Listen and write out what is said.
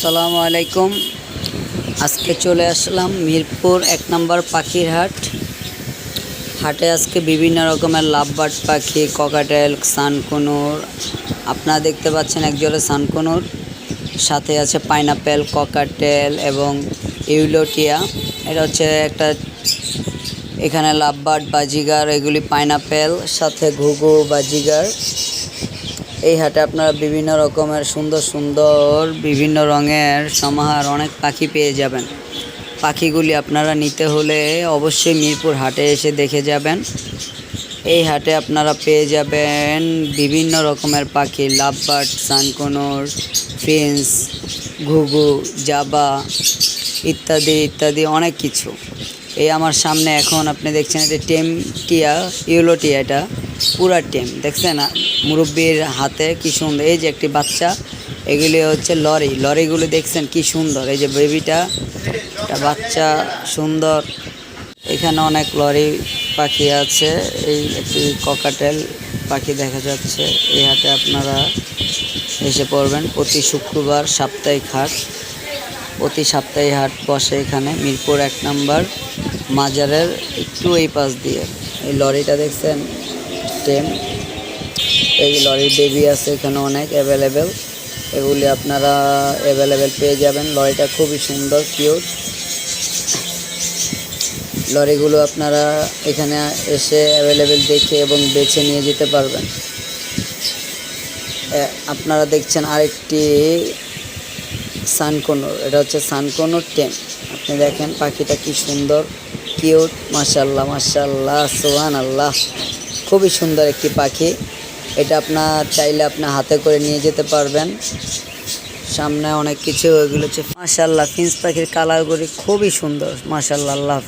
আসসালামু আলাইকুম। আজকে চলে আসলাম মিরপুর ১ নম্বর পাখির হাট। হাটে আজকে বিভিন্ন রকমের লাভবার্ড পাখি, ককাটেল, সানকুনুর, আপনারা দেখতে পাচ্ছেন একজোড়া সানকুনুর, সাথে আছে পাইনাপেল, ককাটেল এবং ইউলোটিয়া। এটা হচ্ছে একটা এখানে লাভবার্ড, বাজিগার, এগুলি পাইনাপেল, সাথে ঘুঘু, বাজিগার। এই হাটে আপনারা বিভিন্ন রকমের সুন্দর সুন্দর বিভিন্ন রঙের সমাহার অনেক পাখি পেয়ে যাবেন। পাখিগুলি আপনারা নিতে হলে অবশ্যই মিরপুর হাটে এসে দেখে যাবেন। এই হাটে আপনারা পেয়ে যাবেন বিভিন্ন রকমের পাখি, লাভবার্ড, সানকুনুর, ফিন্স, ঘুঘু, জাবা ইত্যাদি ইত্যাদি অনেক কিছু। এই আমার সামনে এখন আপনি দেখছেন এটা টেম টিয়া, ইউলোটিয়া, এটা পুরা টেম দেখছেন মুরব্বীর হাতে কি সুন্দর। এই যে একটি বাচ্চা, এগুলি হচ্ছে লরিগুলি দেখছেন কি সুন্দর। এই যে বেবিটা, একটা বাচ্চা সুন্দর। এখানে অনেক লরি পাখি আছে। এই একটি ককাটেল পাখি দেখা যাচ্ছে। এই হাটে আপনারা এসে পড়বেন। প্রতি শুক্রবার সাপ্তাহিক হাট, প্রতি সপ্তাহে হাট বসে এখানে মিরপুর ১ নম্বর মাজারের একটু এই পাশ দিয়ে। এই লরিটা দেখছেন টেম, এই লরির বেবি আছে এখানে অনেক অ্যাভেলেবেল। এগুলি আপনারা অ্যাভেলেবেল পেয়ে যাবেন। লরিটা খুবই সুন্দর, কিউট। লরিগুলো আপনারা এখানে এসে অ্যাভেলেবেল দেখে এবং বেছে নিয়ে যেতে পারবেন। আপনারা দেখছেন আরেকটি সানকুনুর, এটা হচ্ছে সানকুনুর টেম। আপনি দেখেন পাখিটা কি সুন্দর, কিউট, মাশাআল্লাহ মাশাআল্লাহ, সুবহানাল্লাহ। খুবই সুন্দর একটি পাখি। এটা আপনার চাইলে আপনার হাতে করে নিয়ে যেতে পারবেন। সামনে অনেক কিছু, এগুলো হচ্ছে মাশাআল্লাহ। ফিন্স পাখির কালারগুলি খুবই সুন্দর, মাশাআল্লাহ। আল্লাহ।